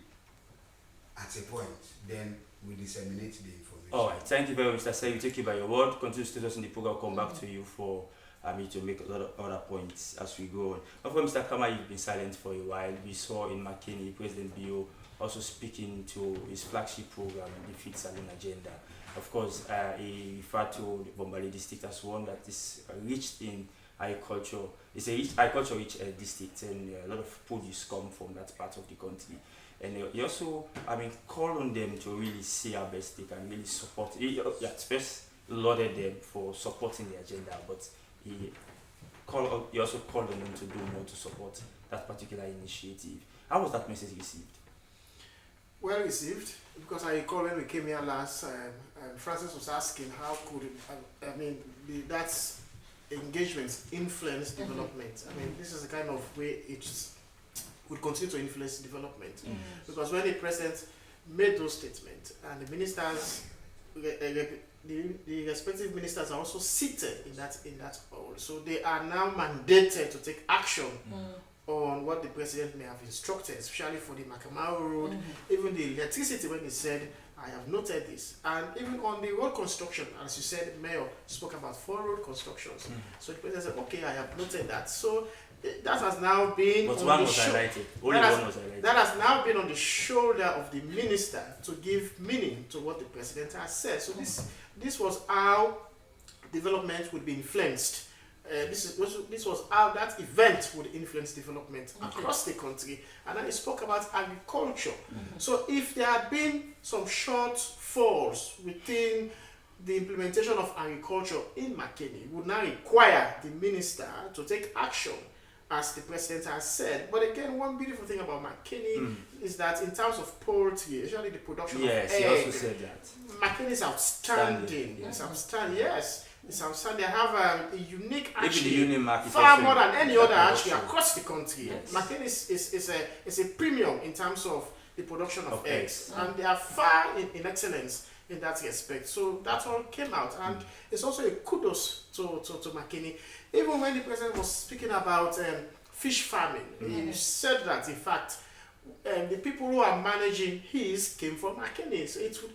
at a point, then we disseminate the information. All right, thank you very much, Mr. Say. We take you by your word. Continue to stay us in the program. Come back to you for me to make a lot of other points as we go on. Of course, Mr. Kama, you've been silent for a while. We saw in McKinney, President Bio also speaking to his flagship program, the Fit Saloon Agenda. Of course, he referred to the Bombali district as one that is rich in agriculture. It's a rich, agriculture-rich district, and a lot of produce come from that part of the country. And he also, called on them to really see how best they can really support. He at first lauded them for supporting the agenda, but he also called on them to do more to support that particular initiative. How was that message received? Well received, because I recall when we came here last, Francis was asking how could that engagement influence development. This is the kind of way it would continue to influence development. Because when the president made those statements and the ministers, the respective ministers are also seated in that hall, so they are now mandated to take action on what the president may have instructed, especially for the Makamau Road, even the electricity, when he said, I have noted this. And even on the road construction, as you said, Mayor spoke about 4 road constructions. So the president said, okay, I have noted that. So that has now been But on one the was shoulder. highlighted. Only one was highlighted. That has now been on the shoulder of the minister to give meaning to what the president has said. So this was how development would be influenced. This was how that event would influence development across the country. And then he spoke about agriculture. So if there had been some shortfalls within the implementation of agriculture in McKinney, would now require the minister to take action, as the president has said. But again, one beautiful thing about McKinney is that in terms of poultry, especially the production of egg, he also said that. McKinney is outstanding. It's outstanding, yes. It's outstanding. They have a unique actually, the union market far more than any other actually production. across the country. Yes. McKinney is a premium in terms of the production of eggs. eggs. And they are far in excellence in that respect. So that all came out. And it's also a kudos to McKinney. Even when the president was speaking about fish farming, he said that, in fact, the people who are managing his came from McKinney.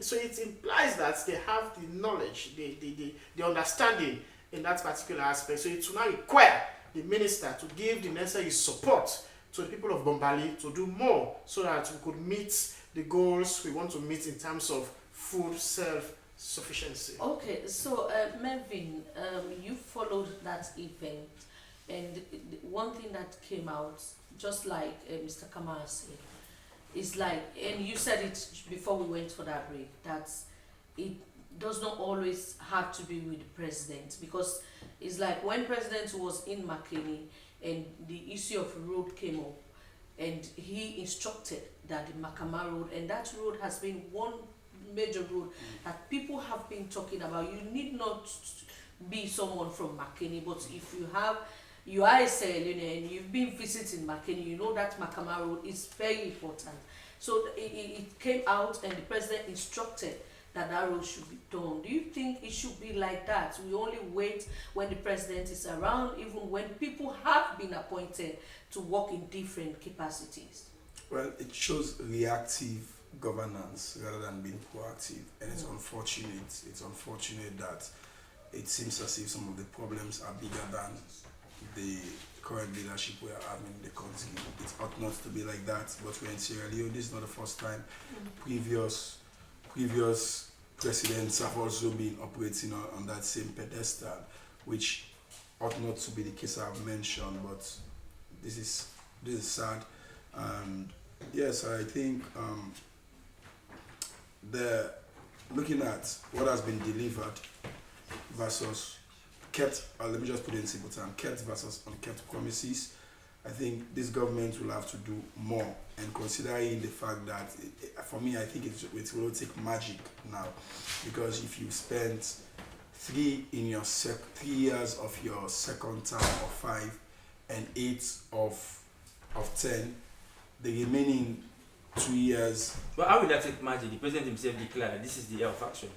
So it implies that they have the knowledge, the understanding in that particular aspect. So it will now require the minister to give the necessary support to the people of Bombali to do more so that we could meet the goals we want to meet in terms of food self-sufficiency. Okay, so Melvin, you followed that event, and one thing that came out, just like Mr. Kamara said, is like, and you said it before we went for that break, that it does not always have to be with the president, because it's like when president was in McKinney and the issue of road came up, and he instructed that the Makama Road, and that road has been one major road that people have been talking about. You need not be someone from McKinney, but if you are a Sierra Leone and you've been visiting McKinney, you know that Makama Road is very important. So it came out and the president instructed that road should be done. Do you think it should be like that? We only wait when the president is around, even when people have been appointed to work in different capacities? Well, it shows reactive governance rather than being proactive, and it's unfortunate. It's unfortunate that it seems as if some of the problems are bigger than the current leadership we are having in the country. It ought not to be like that, but we're in Sierra Leone. This is not the first time. Previous previous presidents have also been operating on that same pedestal, which ought not to be the case I've mentioned, but this is sad. And yes, I think the looking at what has been delivered versus kept, let me just put it in simple terms, kept versus unkept promises, I think this government will have to do more. And considering the fact that, for me, I think it will take magic now, because if you spent 3 years of your second term, or 5, and 8 of 10, the remaining 2 years. But how will that take magic? The president himself declared that this is the year of action.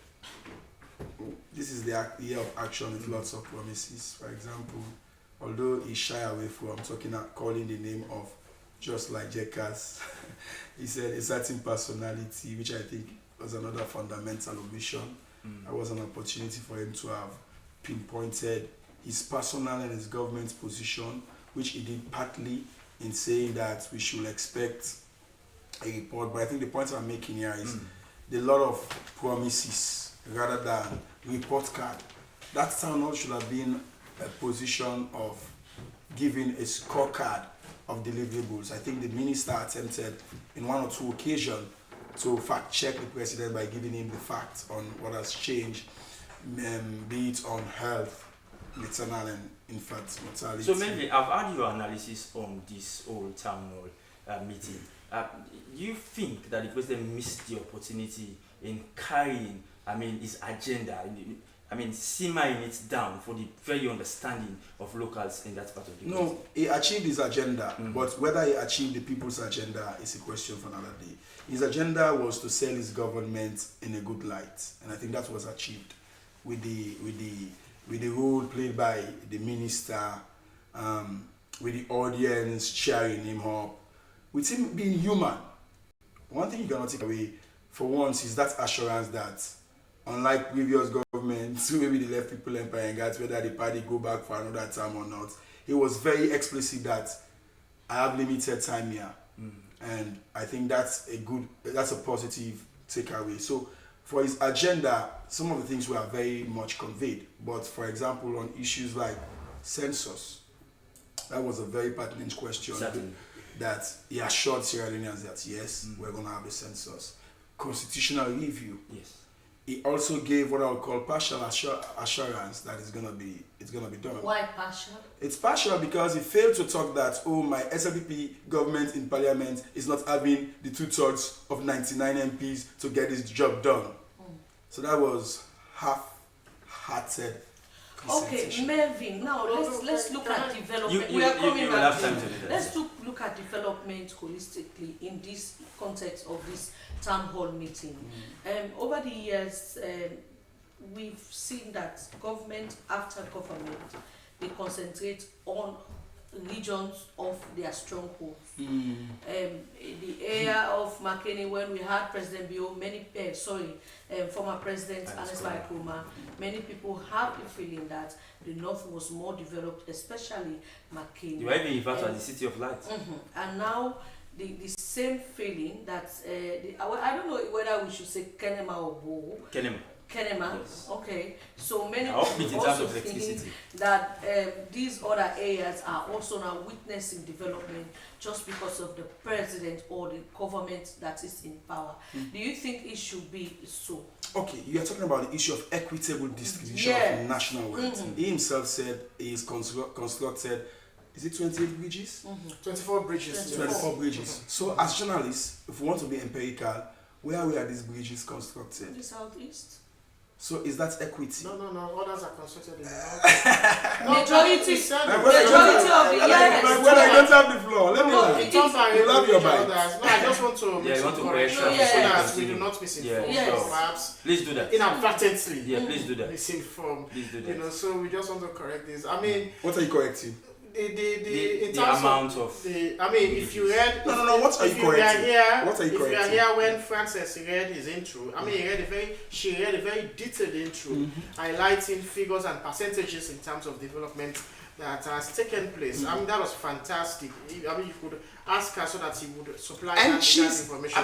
This is the year of action with lots of promises. For example, although he shy away from calling the name of just like Jackass, he said a certain personality, which I think was another fundamental omission. That was an opportunity for him to have pinpointed his personal and his government's position, which he did partly in saying that we should expect a report. But I think the point I'm making here is a lot of promises rather than report card. That town hall should have been a position of giving a scorecard of deliverables. I think the minister attempted in 1 or 2 occasions to fact check the president by giving him the facts on what has changed, be it on health, maternal and infant mortality. So mainly, I've heard your analysis on this whole town hall meeting. Do you think that the president missed the opportunity in carrying, his agenda, simmering it down for the very understanding of locals in that part of the country? No, he achieved his agenda, but whether he achieved the people's agenda is a question for another day. His agenda was to sell his government in a good light, and I think that was achieved with the role played by the minister, with the audience cheering him up, with him being human. One thing you cannot take away for once is that assurance that, unlike previous governments, maybe they left people empire and got whether the party go back for another term or not, he was very explicit that I have limited time here. And I think that's a positive takeaway. So for his agenda, some of the things were very much conveyed. But for example, on issues like census, that was a very pertinent question. Certainly. That he assured Sierra Leoneans that yes, we're going to have a census. Constitutional review. Yes. He also gave what I would call partial assurance that it's gonna be done. Why partial? It's partial because he failed to talk that, my SLPP government in parliament is not having the 2/3 of 99 MPs to get this job done. So that was half-hearted. Okay, Melvin. Now let's look at development. You We are coming will back have to time you. to do that. Let's look at development holistically in this context of this town hall meeting. Over the years, we've seen that government after government, they concentrate on regions of their strongholds. The area of Makeni, when we had President Bio, former President Anes Baikuma, many people have the feeling that the north was more developed, especially Makeni. You even refer to as the city of light. And now the same feeling that I don't know whether we should say Kenema or Bo. Kenema, Yes. Okay. So many Offbeat people in terms also of think electricity. that these other areas are also now witnessing development just because of the president or the government that is in power. Do you think it should be so? Okay, you are talking about the issue of equitable distribution of national wealth. He himself said he's constructed, is it 28 bridges? 24 bridges. 24 bridges. So as journalists, if we want to be empirical, where are these bridges constructed? In the southeast. So is that equity? No. Others are constructed in the north. Majority of the When I don't have the floor, let me No, know. it You is- love your bite. No, I just want to make you some want to corrections correct so that that before we you do not continue. misinform. Yes. Perhaps Please do that. inadvertently Yeah, please do that. misinform. Please do that. So we just want to correct this. I mean, What are you correcting? in The terms amount of if you read No, what are you if you were correcting? here, What are you if you are correcting? here when Frances read his intro, she read a very detailed intro, highlighting figures and percentages in terms of development that has taken place. I mean, that was fantastic. I mean, you could ask her so that he would supply And that information.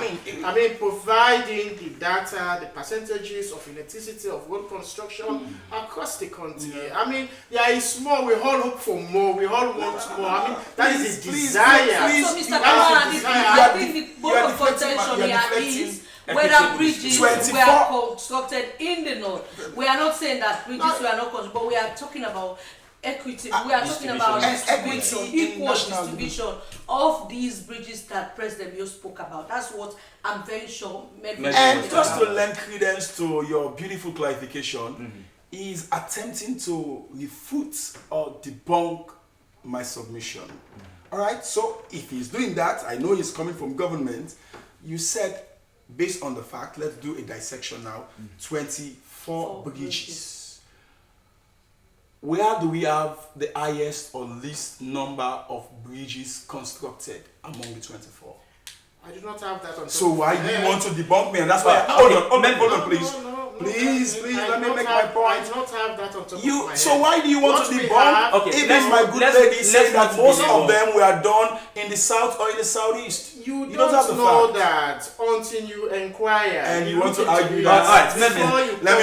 I mean, Providing the data, the percentages of electricity of road construction across the country. Yeah. I mean, there is more. We all hope for more. We all want more. I mean, that is the Please, desire. please, So, Mr. that Kamara, is the I desire. think the You board are of deflecting contention you are here deflecting is whether bridges 24 were constructed in the north. We are not saying that bridges were not constructed, but we are talking about equity. We are talking about Distribution. distribution, Equity in equal national distribution of these bridges that President Bio spoke about. That's what I'm very sure. And just to lend credence to your beautiful clarification, is attempting to refute or debunk my submission. All right, so if he's doing that, I know he's coming from government. You said, based on the fact, let's do a dissection now, 24 bridges. Where do we have the highest or least number of bridges constructed among the 24? I do not have that on top. So why of my do you head. want to debunk me? And that's why. Okay, Hold on, please. No, Please, let me make my I point. do not have that on top of You. my So head. why do you want What to we debunk? have- Okay, Even my good let's- lady let's said that not most belabor. of them were done in the south or in the southeast. You don't have the know fact. that until you inquire. And you want look to into argue it. that. Alright, Let me Before land. you My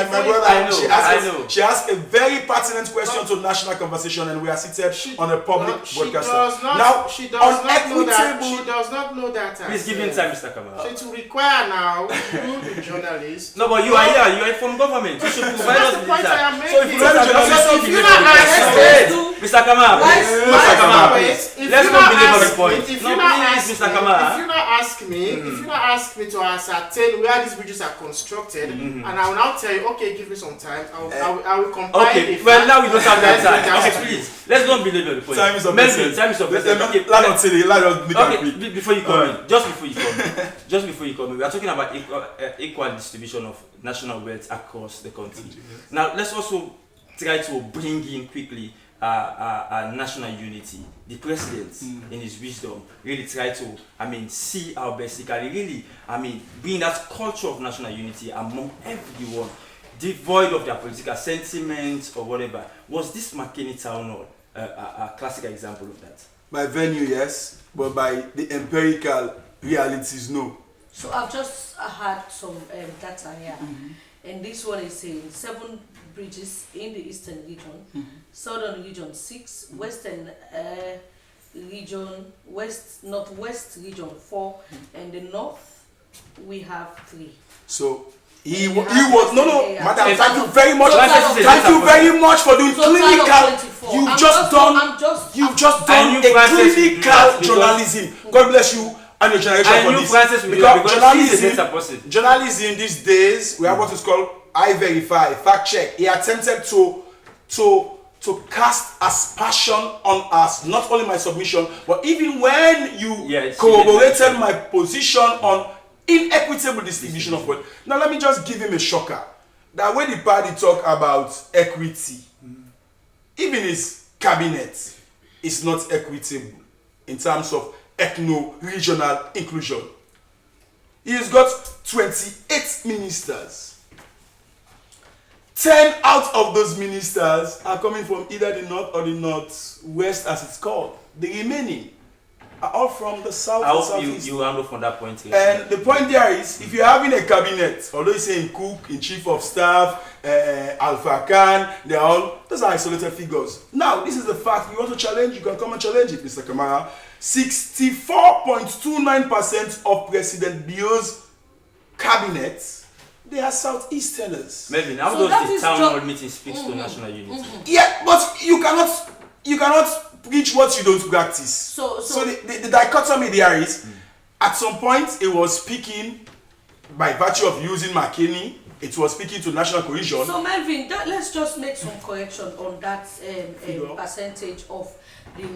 before you- brother, I know, I know. she asked a very pertinent question to national conversation, and we are seated on a public She broadcaster. does not. Now, She does not know that. unequitable- She does not know that. Please give him time, Mr. Kamara. So it will require now you, the journalist. No, but you are here. You are from government. You should provide That's us the with point data. I am So if making. you don't have So the if you data, are arrested- Mr. Kamara, Why- Mr. Kamara, Wait, let's if not you not belabor the ask point. me- if No, you not please, ask Mr. me- Kamara. If you not ask me, if you not ask me to ascertain where these bridges are constructed, and I will now tell you, okay, give me some time. I will compile Okay, the well facts now we don't have that and then time. bring Okay, that to you. please, let's not belabor the point. Time is of Melvin, essence. time is of essence. Okay, Land say the land make okay, am quick. before you come in, just before you come in, we are talking about equal distribution of national wealth across the country. Now, let's also try to bring in quickly national unity. The president, in his wisdom, really try to, see how basically really, bring that culture of national unity among everyone, devoid of their political sentiments or whatever. Was this McKinney Town Hall a classic example of that? By venue, yes, but by the empirical realities, no. So I've just had some data here, and this one is saying 7 bridges in the eastern region, southern region 6, western region, northwest region 4, and the north we have 3. So he You was have no, to say, yeah. madam. Okay, Thank you very much. Total of Thank you very much for doing Total of clinical. 24. You've I'm just done. I'm You've just I done knew a Francis would do clinical that because- journalism. God bless you and your generation I for knew this. Francis would do Because that because he's a data journalism, person. journalism these days, we have what is called I verify, fact check. He attempted to cast aspersion on us, not only my submission, but even when you Yes, corroborated my position on inequitable distribution of wealth. Now let me just give him a shocker. That when the party talk about equity, even his cabinet is not equitable in terms of ethno-regional inclusion. He's got 28 ministers. 10 out of those ministers are coming from either the north or the northwest, as it's called. The remaining are all from the south I and hope southeast. you handle from that point here. And the point there is, if you're having a cabinet, although you say in Cook, in Chief of Staff, Alpha Khan, those are isolated figures. Now, this is the fact. You want to challenge, you can come and challenge it, Mr. Kamara. 64.29% of President Bio's cabinet, they are Southeasterners. Melvin, how So that does the is town ju- hall meeting speaks to national unity? Yeah, but you cannot preach what you don't practice. So The dichotomy there is, at some point it was speaking by virtue of using McKinney, it was speaking to national cohesion. So Melvin, let's just make some correction on that Figure. percentage of the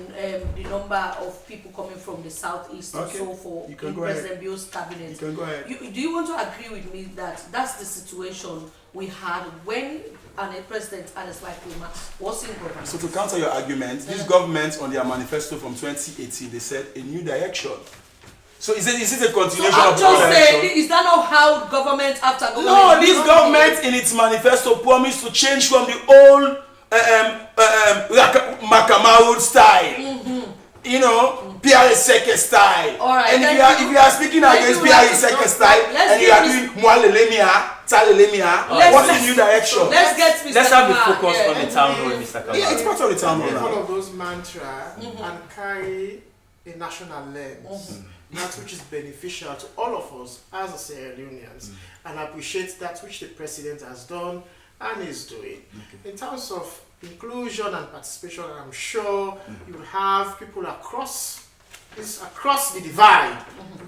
number of people coming from the southeast Okay. and so forth You can in go ahead. President Bio's cabinet. You can go ahead. Do you want to agree with me that that's the situation we had when President Ernest Lima was in government? So to counter your argument, this government on their manifesto from 2018, they said a new direction. So is it a So continuation I'm of the just direction? saying, is that not how government after government? No, this government in its manifesto promised to change from the old Makamaud style. You know, Pierre Seke style. All right, And if thank you are speaking against Pierre Seke style and you are doing Mwalelemia, Talelemia, what's the new direction? Let's get Mr. Let's have the Kamal, focus yeah. on the town hall, Mr. Kamal. Yeah, it's part of the town hall Take all now. of those mantra and carry a national lens, that which is beneficial to all of us as a Sierra Leoneans, and appreciate that which the president has done and is doing. In terms of inclusion and participation, I'm sure you have people across the divide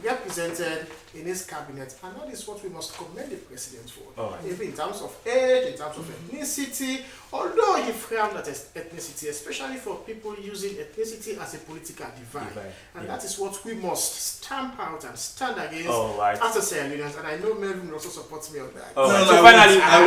represented in his cabinet, and that is what we must commend the president for. All right. Even in terms of age, in terms of ethnicity, although he frowned at ethnicity, especially for people using ethnicity as a political divide. And that is what we must stamp out and stand against All right. as a Sierra Leoneans, and I know Melvin will also support me on that. All right. No, So no, finally, I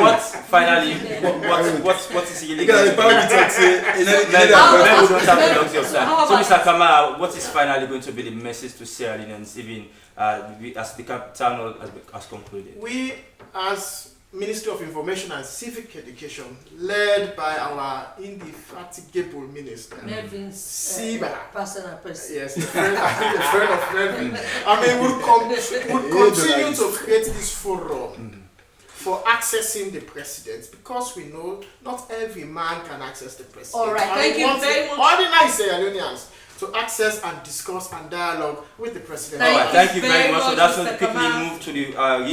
what is illegal? Because the public talk say, you know, Maybe How we don't have the luxury of How time. So, about- Mr. Kamal, what is finally going to be the message to Sierra Leoneans, even as the town hall has concluded? We, as Ministry of Information and Civic Education, led by our indefatigable minister, Melvin's Siba. personal person. Yes, a friend of Melvin. I mean, we'll continue to create this forum for accessing the president, because we know not every man can access the president. All right, And thank we you want very much. Ordinary Sierra Leoneans to access and discuss and dialogue with the president. Thank All right, thank you very much. So much, that's Mr. when we quickly Kamal. move to the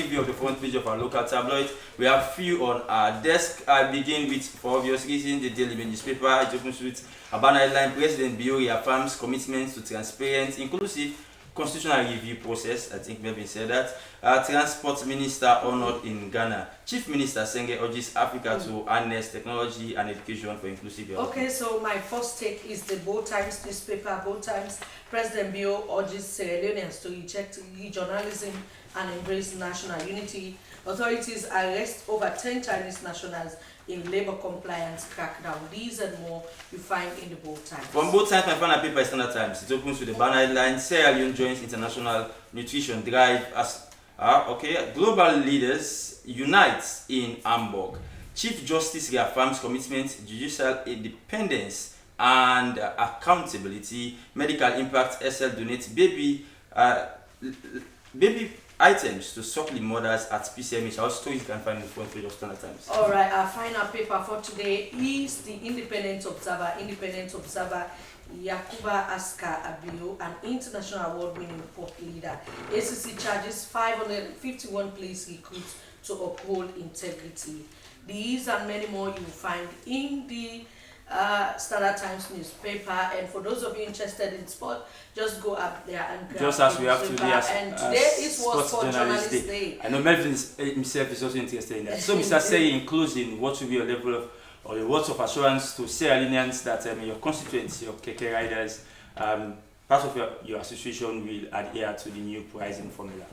review of the front page of our local tabloid. We have few on our desk. I begin with, for obvious reasons, the Daily newspaper. It opens with a banner headline: President Bio reaffirms commitment to transparent, inclusive constitutional review process. I think Melvin said that. Transport Minister honored in Ghana. Chief Minister Senge urges Africa to harness technology and education for inclusive development. Okay, so my first take is the Bold Times newspaper. Bold Times, President Bio urges Sierra Leoneans to reject regionalism and embrace national unity. Authorities arrest over 10 Chinese nationals in labor compliance crackdown. These and more you find in the Bold Times. From both sides, my final paper is Standard Times. It opens with the banner headline: Sierra Leone joins international nutrition drive as global leaders unite in Hamburg. Chief Justice reaffirms commitment, judicial independence and accountability. Medical Impact SL donates baby items to suckling mothers at PCMH. Our stories you can find in the front page of Standard Times. All right, our final paper for today is the Independent Observer. Independent Observer, Yakuba Aska Abiyo, an international award-winning port leader. ACC charges 551 police recruits to uphold integrity. These and many more you will find in the Standard Times newspaper. And for those of you interested in sport, just go up there and grab Just as the we have newspaper. today as And today is Sports Sport Journalist Journalist Day. Day. I know Melvin himself is also interested in that. So, Mr. Sey, in closing, what will be your level of or your words of assurance to Sierra Leoneans that your constituents, your KK riders, part of your association will adhere to the new pricing formula?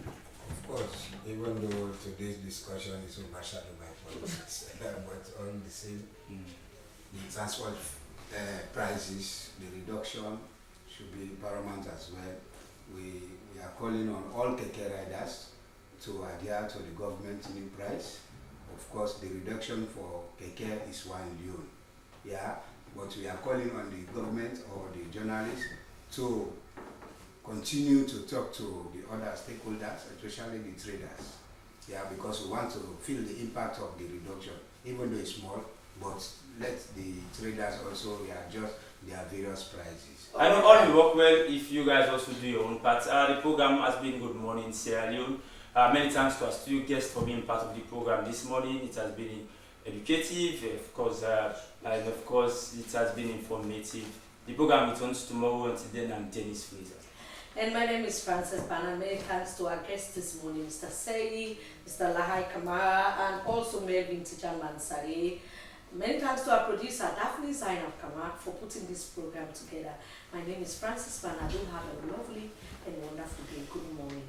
Of course, even though today's discussion is overshadowed by politics, but all the same, the transport prices, the reduction should be paramount as well. We are calling on all KK riders to adhere to the government new price. Of course, the reduction for KK is 1 Leone. Yeah, but we are calling on the government or the journalists to continue to talk to the other stakeholders, especially the traders. Yeah, because we want to feel the impact of the reduction, even though it's small, but let the traders also readjust their various prices. I know all will work well if you guys also do your own part. The program has been Good Morning Sierra Leone. Many thanks to our studio guests for being part of the program this morning. It has been educative, of course, and of course it has been informative. The program returns tomorrow. Until then, I'm Dennis Fraser. And my name is Frances Banner. Many thanks to our guests this morning, Mr. Sey, Mr. Lahai Kamara, and also Melvin Tijan Mansari. Many thanks to our producer, Daphne Zainab Kamak, for putting this program together. My name is Frances Banner. Do have a lovely and wonderful day. Good morning.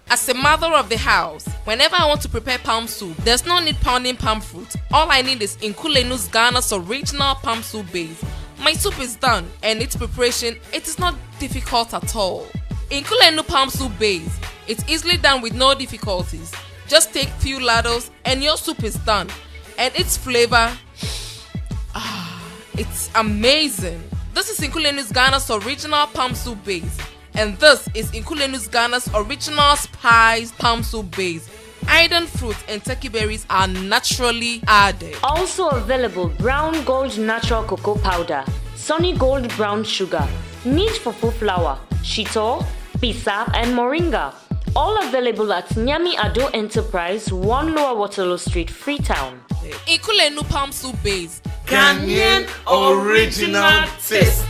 As a mother of the house, whenever I want to prepare palm soup, there's no need pounding palm fruit. All I need is Nkulenu's Ghana's original palm soup base. My soup is done, and its preparation, it is not difficult at all. Nkulenu palm soup base, it's easily done with no difficulties. Just take few ladles and your soup is done. And its flavor, It's amazing. This is Nkulenu's Ghana's original palm soup base. And this is Nkulenu's Ghana's original spiced palm soup base. Iron fruit and turkey berries are naturally added. Also available brown gold natural cocoa powder, sunny gold brown sugar, neat fufu flour, shito, pisa, and moringa. All available at Nyami Ado Enterprise, 1 Lower Waterloo Street, Freetown. Nkulenu palm soup base. Ghanaian original taste.